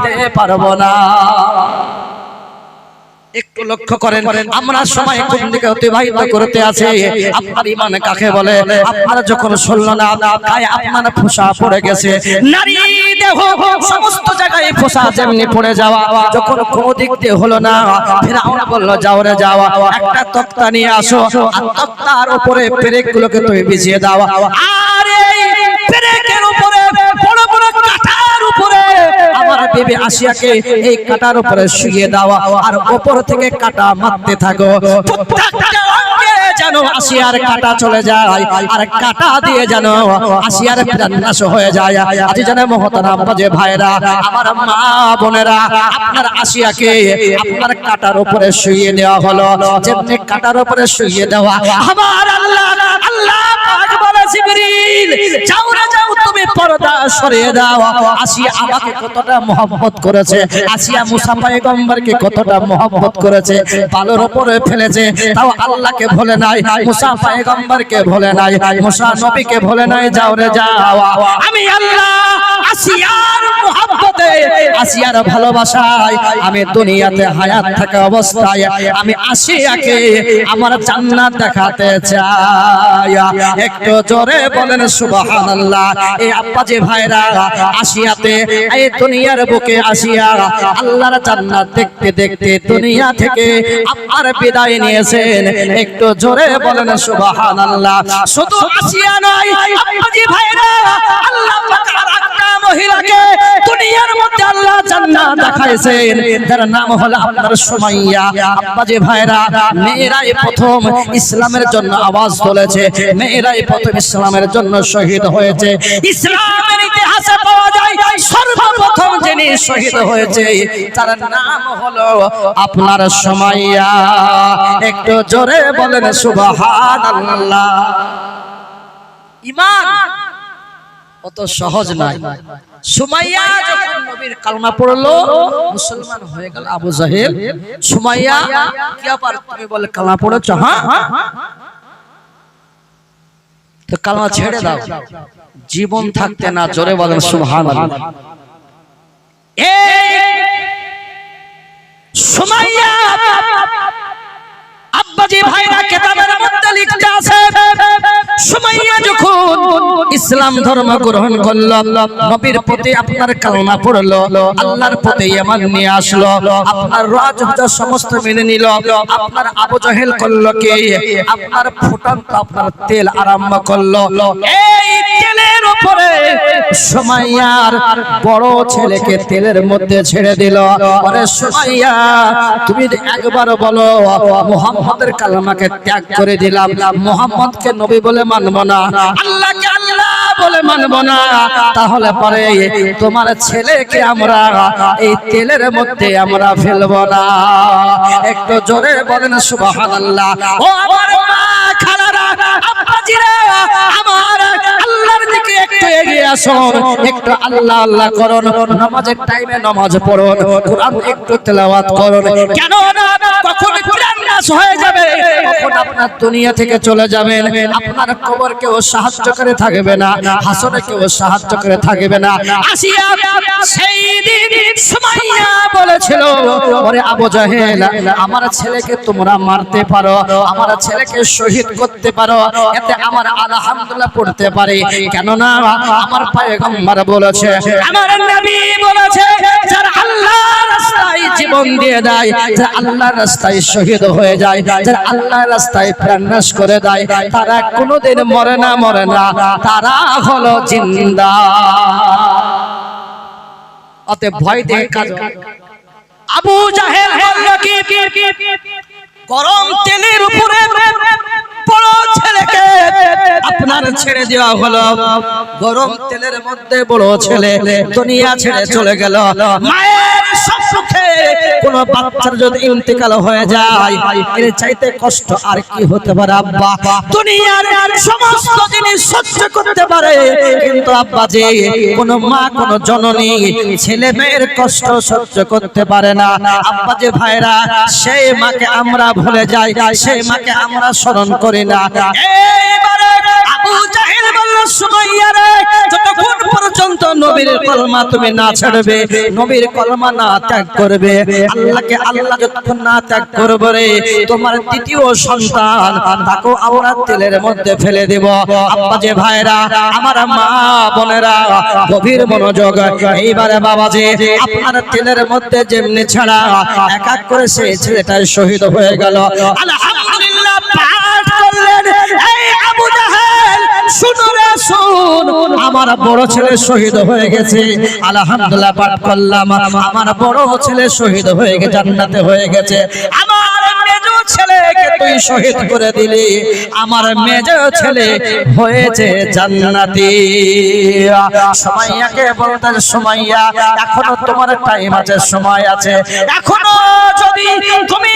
দিতে পারবো না। একটু লক্ষ্য করেন আমরা সময় কোন দিকে অতিবাহিত করতে আছে। আপনার ঈমান কাকে বলে? আপনারা যখন শুনলো না গায়ে আপনার ফোঁসা পড়ে গেছে, নারী দেহ সমস্ত জায়গায় ফোঁসা যেমনি পড়ে যাওয়া, যখন কোনো দিক দিয়ে হলো না ফিরআউন বলল যাও রে যাও, একটা তক্তা নিয়ে আসো আর তক্তার উপরে পেরেকগুলোকে তুমি বিছিয়ে দাও, আর এই পেরেকের উপরে বড় বড় কাঁটার উপরে আমার বিবি আসিয়াকে এই কাঁটার উপরে শুইয়ে দাও, আর উপর থেকে কাঁটা মারতে থাকো, প্রত্যেকটা অঙ্গে যেন আসিয়ার কাঁটা চলে যায়, আর কাঁটা দিয়ে যেন আসিয়ার প্রাণ নাশ হয়ে যায়। আজ জানে মহতারাম বাজে ভাইরা, আমার মা বোনেরা, আপনার আসিয়াকে আপনার কাঁটার উপরে শুইয়ে দেওয়া হলো, যেমনি কাঁটার উপরে শুইয়ে দেওয়া, আমার আল্লাহ পাক বলে জিবরিল যাও রে যাও, তুমি পর্দা সরিয়ে দাও। আসিয়া আমাকে কতটা মহব্বত করেছে, আসিয়া মুসা পয়গম্বরকে কতটা মহব্বত করেছে, বালুর উপরে ফেলেছে, তাও আল্লাহকে ভুলে নাই, মুসা পয়গম্বরকে ভুলে নাই, মুসা নবীকে ভুলে নাই। যাও রে যাও, আমি আল্লাহ আসিয়ার মহব্বতে, আসিয়ার ভালোবাসায় আমি দুনিয়াতে হায়াত থাকা অবস্থায় আমি আসিয়াকে আমার জান্নাত দেখাতে চাই। একটু জোরে বলেন সুবহানাল্লাহ। এই আব্বাজি ভাইরা, আসিয়াতে এই দুনিয়ার বুকে আসিয়া আল্লাহর জান্নাত দেখতে দেখতে দুনিয়া থেকে আপনার বিদায় নিয়েছেন। একটু জোরে বলেন সুবহানাল্লাহ। শুধু আসিয়া নয় আব্বাজি ভাইরা, আল্লাহ পাক আরেকটা মহিলাকে দুনিয়ার মধ্যে আল্লাহ জান্নাত দেখাইছেন, তার নাম হলো আপনার সুমাইয়া। আব্বাজি ভাইরা, মেয়েরাই প্রথম ইসলামের জন্য আওয়াজ তুলেছে, মেয়েরাই প্রথম ইসলামের জন্য শহীদ হয়েছে। ইসলামের ইতিহাসে পাওয়া যায় সর্বপ্রথম যিনি শহীদ হয়েছে তার নাম হলো আপনার সুমাইয়া। একটু জোরে বলেন সুবহানাল্লাহ। ঈমান অত সহজ নয়। সুমাইয়া যখন নবীর কালমা পড়লো মুসলমান হয়ে গেল আবু জাহেল। সুমাইয়া কি ব্যাপার, তুমি বলে কালমা পড়েছো? হ্যাঁ, তো কালমা ছেড়ে দাও, জীবন থাকতে না। জোরে বলেন সুবহানাল্লাহ। সুমাইয়া আব্বাজি ভাইরা কিতাবের মধ্যে লিখতে আছে, সুমাইয়া যখন ইসলাম ধর্ম গ্রহণ করলো, নবীর প্রতি আপনার কালমা পড়লো, আল্লাহর প্রতি ঈমান নিয়ে আসলো, আপনার রাজত্ব সমস্ত মেনে নিল, আপনার আবু জাহেল করলো কি আপনার ফুটন্ত আপনার তেল আরম্ভ করলো। এই তেলের উপরে সুমাইয়ার বড় ছেলেকে তেলের মধ্যে ছেড়ে দিল। আরে সুমাইয়া, তুমি একবার বলো মুহাম্মদের কালমাকে ত্যাগ করে দিলাম, মুহাম্মদকে নবী বলে মানব না, আল্লাহকে আল্লাহ বলে মানব না, তাহলে পরে তোমার ছেলেকে আমরা এই তেলের মধ্যে আমরা ফেলবো না। একটু জোরে বলেন সুবহানাল্লাহ। ও আমার মা খালারা, আব্বাজিরা, আমার আল্লাহর দিকে একটু এগিয়ে আসুন, একটু আল্লাহ আল্লাহ করুন, নামাজের টাইমে নামাজ পড়ুন, কোরআন একটু তেলাওয়াত করুন। কেন না, কখন কোরআন নাশ হয়ে যাবে, কখন আপনার দুনিয়া থেকে চলে যাবেন, আপনার কবর কেউ সাহায্য করে থাকবে না, হাসরে কেউ সাহায্য করে থাকবে না। আসিয়া সেই দিন সুমাইয়া বলেছিল, ওরে আবু জাহেল, আমার ছেলেকে তোমরা মারতে পারো, আমার ছেলেকে শহীদ করতে পারো, এতে আমার আলহামদুলিল্লাহ পড়তে পারে। কেননা আমার পয়গম্বর বলেছে, আমার নবী বলেছে, যারা আল্লাহর রাস্তায় জীবন দিয়ে দেয়, যারা আল্লাহর রাস্তায় শহীদ হয়ে যায়, যারা আল্লাহর রাস্তায় প্রাণ নাশ করে দেয়, তারা কোনোদিন মরে না, মরে না, তারা হলো জিন্দা। অতে ভয় দেখে কাজ। আবু জাহেল বলল কি গরম তেলের উপরে বড় ছেলেকে আপনার ছেড়ে দেওয়া হলো, গরম তেলের মধ্যে বড় ছেলে দুনিয়া ছেড়ে চলে গেল। মায়ের সম্মুখে কোন বাচ্চার যদি ইন্তেকাল হয়ে যায়, এর চাইতে কষ্ট আর কি হতে পারে আব্বা? দুনিয়ার সমস্ত জিনিস সহ্য করতে পারে, কিন্তু আব্বা যে কোন মা কোন জননী ছেলে মেয়ের কষ্ট সহ্য করতে পারে না। আব্বা যে ভাইরা, সেই মাকে আমরা ভুলে যাই, সেই মাকে আমরা স্মরণ করি না। এইবারে আবু জাহেল বলল, সুমাইয়া রে, যতক্ষণ পর্যন্ত নবীর কলমা তুমি না ছাড়বে, নবীর কলমা না ত্যাগ করবে, আল্লাহকে আল্লাহ যতক্ষণ না ত্যাগ করবে রে, তোমার দ্বিতীয় সন্তান তাকে আমরা তেলের মধ্যে ফেলে দেব। আব্বা যে ভাইরা, আমার মা বোনেরা, গভীর মনোযোগ। এইবারে বাবাজি, আপনার তেলের মধ্যে যেমনি ছাড়া এক এক করে সেই ছেলেটা শহীদ হয়ে গেল। আলহামদুলিল্লাহ পাঠ করলেন। এই আবু জাহেল শুনো রে শুন, আমার বড় ছেলে শহীদ হয়ে গেছে। আলহামদুলিল্লাহ পাঠ করলাম, আমার বড় ছেলে শহীদ হয়ে গেছে, জান্নাতে হয়ে গেছে। আমার মেজো ছেলেকে তুই শহীদ করে দিলি, আমার মেজো ছেলে হয়েছে জান্নাতি। সুমাইয়াকে বলতেন, সুমাইয়া এখনো তোমার টাইম আছে, সময় আছে। এখনো যদি তুমি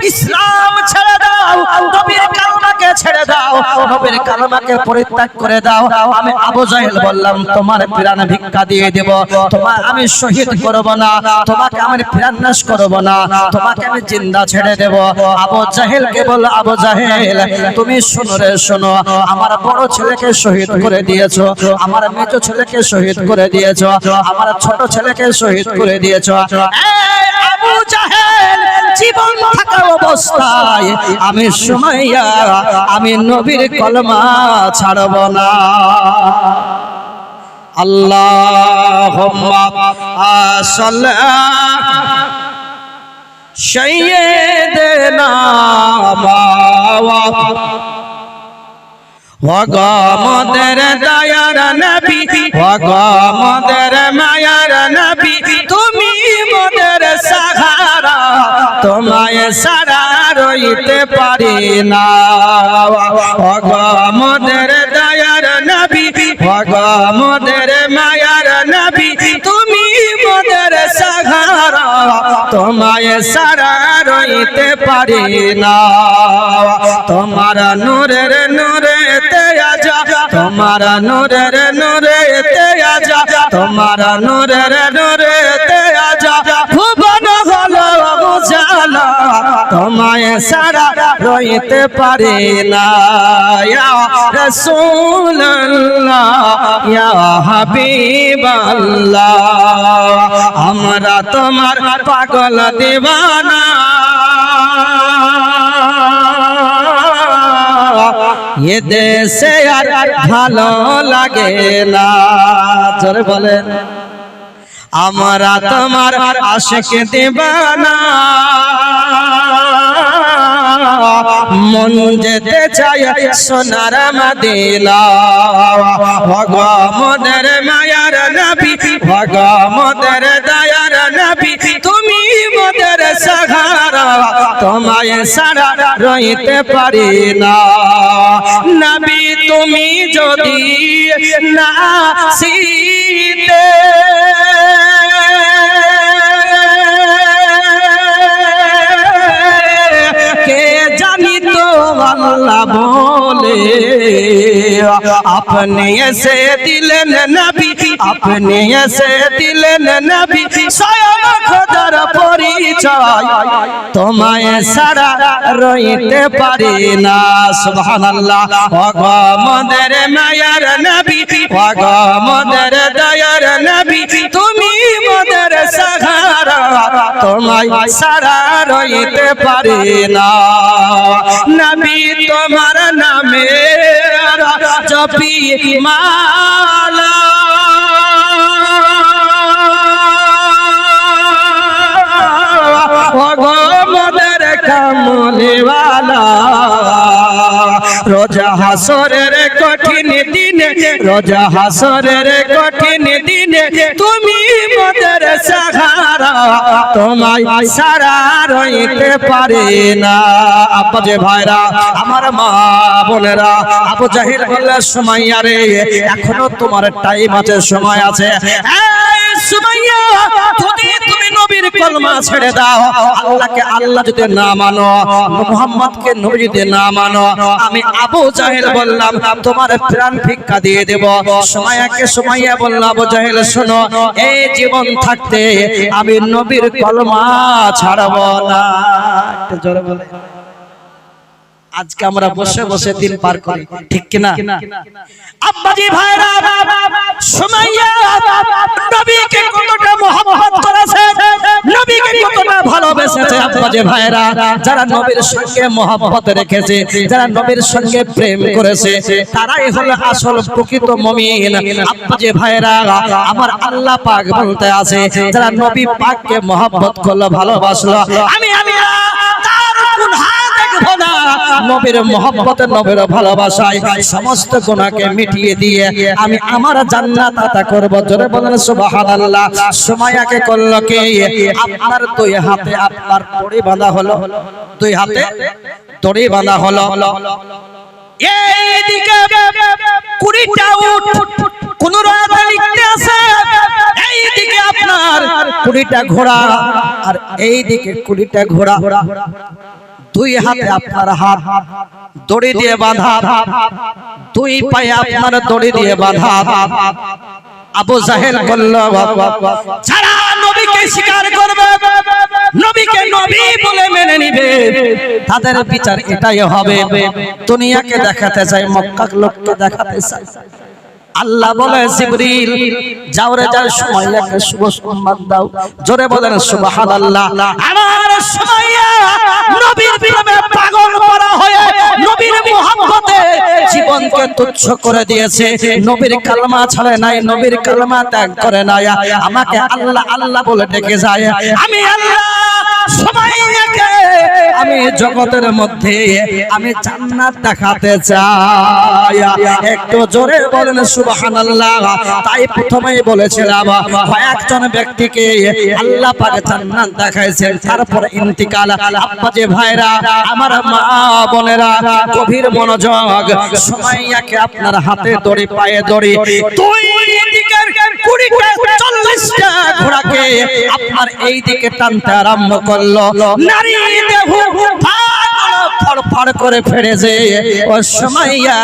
ইসলাম ছেড়ে দাও, নবীর কালমাকে ছেড়ে দাও, নবীর কালমাকে পরিত্যাগ করে দাও, আমি আবু জাহেল বললাম তোমার প্রাণ ভিক্ষা দিয়ে দেব। তোমার আমি শহীদ করব না, তোমাকে আমি প্রাণ নাশ করব না, তোমাকে আমি জিন্দা ছেড়ে দেব। আবু জাহেলকে বল, আবু জাহেল তুমি শোনো রে শোনো, আমার বড় ছেলেকে শহীদ করে দিয়েছো, আমার মেজো ছেলেকে শহীদ করে দিয়েছো, আমার ছোট ছেলেকে শহীদ করে দিয়েছো। এই আবু জাহেল, জীবন থাকা অবস্থায় আমি সুমাইয়া, আমি নবীর কলমা ছাড়ব না। আল্লাহুম্মা সাল্লি সাইয়্যিদিনা ওয়াগামদের দয়ার নবী, ওয়াগামদের মায়ার নবী, তুমি মোদের সাহারা, তোমায় সারা রইতে পারি না। ওয়াগামদের দয়ার নবী, ওয়াগামদের মায়ার নবী, তুমি মোদের সাহারা, তোমায় সারা রইতে পারি না। তোমার নূরের নূরে তে আজা, তোমার নূরের নূরে তে আজা, তোমার নূরের নূরে তে আজা, ভুবন হলো উজালা, তোমায় সারা রইতে পারি না। ইয়া রাসূলুল্লাহ, ইয়া হাবিবাল্লাহ, আমরা তোমার পাগল দিওয়ানা, এ দেশে আর ভালো লাগে না। জোরে বলেন, আমরা তোমার আশিক দিওয়ানা, মন যেতে চাই সোনার মদিনা। ওগো মোদের মায়ার নবী, ওগো মোদের দয়ার নবী, তুমি মোদের সাহারা, তোমায় সারা রইতে পারি না। নবী তুমি যদি না আসিতে, কে জানি তো আল্লাহ বলে, আপনি এসে দিলেন নবী, আপনি এসে দিলেন নবী, স্বয়ং খোদার পরিচয়, তোমায় সারা রইতে পারি না। সুবহানাল্লাহ। ওগো মোদের মায়ার নবী, ওগো মোদের দয়ার নবী, তুমি মোদের সাহারা, তোমায় সারা রইতে পারি না। নবী তোমার নামে জপি মালা, ওগো মোদের কামলিওয়ালা, রোজা হাসরের কঠিন দিনে, রোজা হাসরের কঠিন দিনে, তুমি মোদের সাহারা, তোমায় সারা রইতে পারি না। আব্বা যে ভাইরা, আমার মা বোনেরা, আবু জাহেল বলল সুমাইয়া রে, এখনো তোমার টাইম আছে, সময় আছে। এই সুমাইয়া, যদি তুমি নবীর কলমা ছেড়ে দাও, আল্লাহকে আল্লাহ যদি না মানো, মুহাম্মদকে নবী যদি না মানো, আমি আবু জাহেল বললাম তোমার প্রাণ ভিক্ষা দিয়ে দেব। সুমাইয়া বলল, আবু জাহেল শোনো, এই জীবন থাকতে আমি নবীর কলমা ছাড়ব না। একটু জোরে বলে, আজকে আমরা বসে বসে দিন পার করি, ঠিক কিনা? আব্বাজি ভাইরা, সুমাইয়া নবীকে কতটা মহব্বত করেছে, নবীকে কতটা ভালোবেসেছে। আব্বাজি ভাইরা, যারা নবীর সঙ্গে মহব্বত রেখেছে, যারা নবীর সঙ্গে প্রেম করেছে, তারাই হলো আসল প্রকৃত মুমিন। আব্বাজি ভাইরা, আমার আল্লাহ পাক বলতে আছে, যারা নবী পাককে মহব্বত করলো, ভালোবাসলো, আমি আল্লাহ তার গুনাহ দেখব না। নবীর মহব্বতে, নবীর ভালোবাসায় সমস্ত গুনাহকে মিটিয়ে দিয়ে আমি আমার জান্নাত আতা করব। জোরে বলেন সুবহানাল্লাহ। সুমাইয়াকে করলো কি? আপনার দুই হাতে আপনার দড়ি বাঁধা হলো, দুই হাতে দড়ি বাঁধা হলো। এইদিকে 20টা উট, কোন রাতে লিখতে আছে, এইদিকে আপনার 20টা ঘোড়া, আর এইদিকে 20টা ঘোড়া। দুই হাতে আপনার হাত দড়ি দিয়ে বাঁধা, দুই পায়ে আপনার দড়ি দিয়ে বাঁধা। আবু জাহেল বলল, যারা নবীকে স্বীকার করবে, নবীকে নবী বলে মেনে নিবে, তাদের বিচার এটাই হবে। দুনিয়াকে দেখাতে চাই, মক্কার লোককে দেখাতে চাই। আল্লাহ বলে, জিবরিল যাও রে, যাও সুমাইয়াকে শুভ সংবাদ দাও। জোরে বলেন সুবহানাল্লাহ। আমার সুমাইয়া নবীর প্রেমে পাগল করা হয়ে নবীর মুহাব্বতে জীবনকে তুচ্ছ করে দিয়েছে। নবীর কালেমা ছাড়ে নাই, নবীর কালেমা ত্যাগ করে নাই। আমাকে আল্লাহ আল্লাহ বলে ডেকে যায়। আমি আল্লাহ সুমাইয়াকে আমি জগতের মধ্যে আমি জান্নাত দেখাতে চাই। একটু জোরে বলেন সুবহানাল্লাহ। তাই প্রথমেই বলেছিলাম, কয়েকজন ব্যক্তিকে আল্লাহ পাক জান্নাত দেখাইছেন, তারপর ইন্তিকাল। আব্বাজি ভাইরা, আমার মা বোনেরা, গভীর মনোযোগ। সুমাইয়াকে আপনার হাতে দড়ি, পায়ে দড়ি, দুই দিকের 20টা 40টা ঘোড়াকে আপনার এই দিকে টানতে আরম্ভ করলো। নারী দেহ ফড়ফড় করে ফেরেছে। ও সুমাইয়া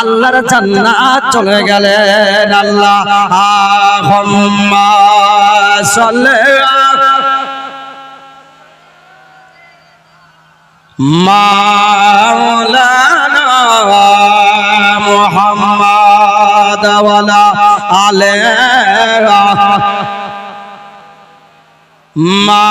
আল্লাহর জান্নাত চলে গেলেন। আল্লাহুম্মা সাল্লি মাওলানা মুহাম্মদ ওয়ালা আলিহি মা।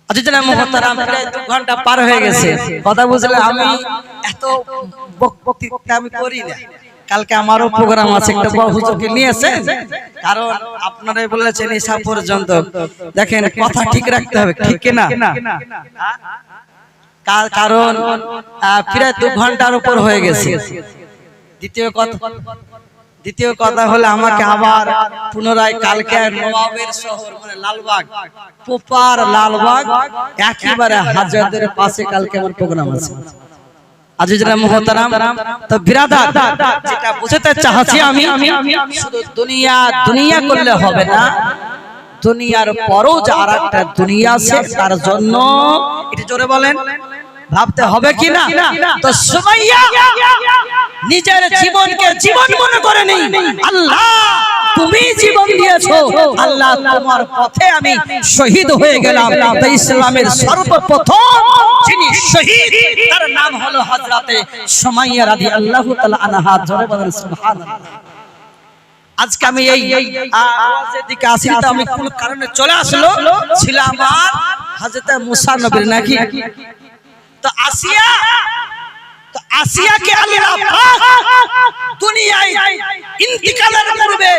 আচ্ছা মুহতারাম, প্রায় 2 ঘন্টা পার হয়ে গেছে, কথা বুঝলে। আমি এত বক্তৃতা আমি করি না। কালকে আমারও প্রোগ্রাম আছে, একটা হুজুরকে নিয়েছে, কারণ আপনারাই বলেছেন ঈশা পর্যন্ত। দেখেন, কথা ঠিক রাখতে হবে, ঠিক কিনা? কারণ প্রায় 2 ঘন্টার উপর হয়ে গেছে। দ্বিতীয় কথা হলো, আমাকে আবার পুনরায় কালকে নবাবের শহর মানে লালবাগ, পোপার লালবাগ একেবারে হাজারদের পাশে কালকে আমার প্রোগ্রাম আছে। আজিজরা মুহতারাম, তো বিরাদার, যেটা বুঝাতে চাচ্ছি আমি, শুধু দুনিয়া দুনিয়া করলে হবে না, দুনিয়ার পরও যে আরেকটা দুনিয়া আছে, তার জন্য এটা জোরে বলেন ভাবতে হবে কিনা। তো সুমাইয়া নিজের জীবনকে জীবন মনে করে নেই। আল্লাহ তুমি জীবন দিয়েছো, আল্লাহ তোমার পথে আমি শহীদ হয়ে গেলাম। তাই ইসলামের সর্বপ্রথম যিনি শহীদ, তার নাম হলো হযরতে সুমাইয়া রাদিয়াল্লাহু তাআলা আনহা। জোরে বলেন সুবহানাল্লাহ। আজকে আমি এই আওয়াজের দিকে আসি, তো আমি কোন কারণে চলে আসলো ছিলাম আমার হযরতে মুসা নবীর নাকি। তো আসিয়াকে আল্লাহ পাক দুনিয়ায় ইন্তিকালের পূর্বে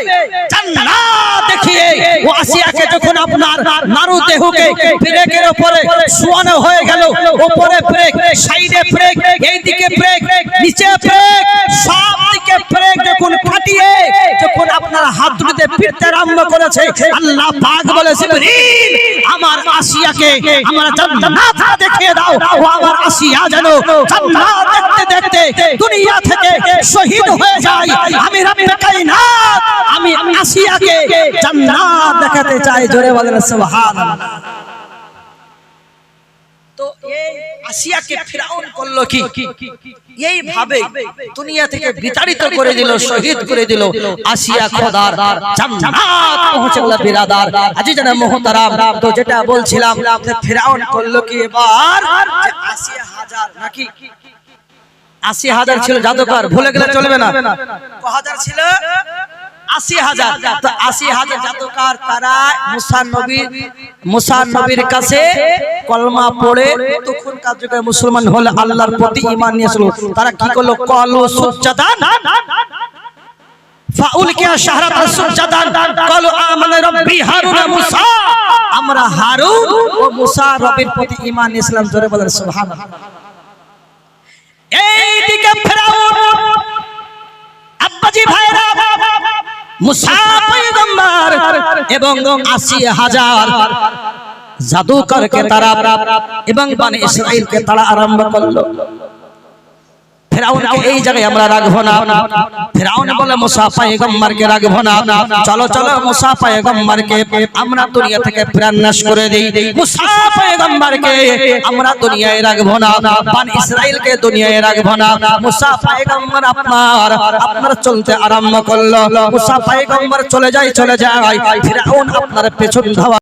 জান্নাত দেখিয়ে, ও আসিয়াকে যখন আপনার নারু দেহকে ব্রেকের উপরে শোয়ানো হয়ে গেল, উপরে ব্রেক, সাইডে ব্রেক, এইদিকে ব্রেক, নিচে ব্রেক, সব দিকে ব্রেক যখন কাটিয়ে যখন আপনার হাত দুটিতে পিটতে আরম্ভ করেছে, আল্লাহ পাক বলে, জিবরিল আমার আসিয়াকে আমার জান্নাত দেখিয়ে দাও। ও আমার আসিয়া যেন জান্নাত দেখতে দেখতে দুনিয়া থেকে শহীদ হয়ে যায়। আমি রব্বে কায়নাত, আমি আসিয়াকে জান্নাত দেখাতে চাই। জোরে বলেন সুবহানাল্লাহ। তো এই আসিয়াকে ফিরাউন করলো কি এইভাবে দুনিয়া থেকে বিতাড়িত করে দিল, শহীদ করে দিল। আসিয়া খোদার জান্নাত পৌঁছে গেল বিরাদার আজিজান মুহতারাম। তো যেটা বলছিলাম ফিরাউন করলো কি এবার ৮০,০০০ নাকি ৮০,০০০ ছিল জাদুকর, ভুলে গেলে চলবে না। কত ছিল? ৮০,০০০। তো ৮০,০০০ জাদুকর তারা মুসা নবীর কাছে কলমা পড়ে তখনকার যুগে মুসলমান হলে আল্লাহর প্রতি ঈমান নিয়েছিল। তারা কি করলো? কলু সুজ্জাদান ফাউলকিয়া শাহরাতান সুজ্জাদান কলু আমানা রাব্বি হারুন মুসা। আমরা হারুন ও মুসা রবের প্রতি ঈমান নিয়েছিলাম। জোরে বলেন সুবহানাল্লাহ। এইদিকে ফিরাউন আব্বাজি ভাইরা মুসা পয়গম্বর এবং ৮০,০০০ জাদুকরকে তারা এবং বনি ইসরাইলকে তারা আরম্ভ করলো। ফিরাউনকে এই জায়গায় আমরা রাখবো না। ফিরাউন বলে মুসা পয়গম্বরকে রাখবো না। চলো চলো মুসা পয়গম্বরকে আমরা দুনিয়া থেকে প্রাণনাশ করে দেই। মুসা পয়গম্বরকে আমরা দুনিয়ায় রাখবো না, বনি ইসরাইলকে দুনিয়ায় রাখবো না। মুসা পয়গম্বর আপনার চলতে আরম্ভ করলো। মুসা পয়গম্বর চলে যায়। ফিরাউন আপনার পেছন ধাওয়া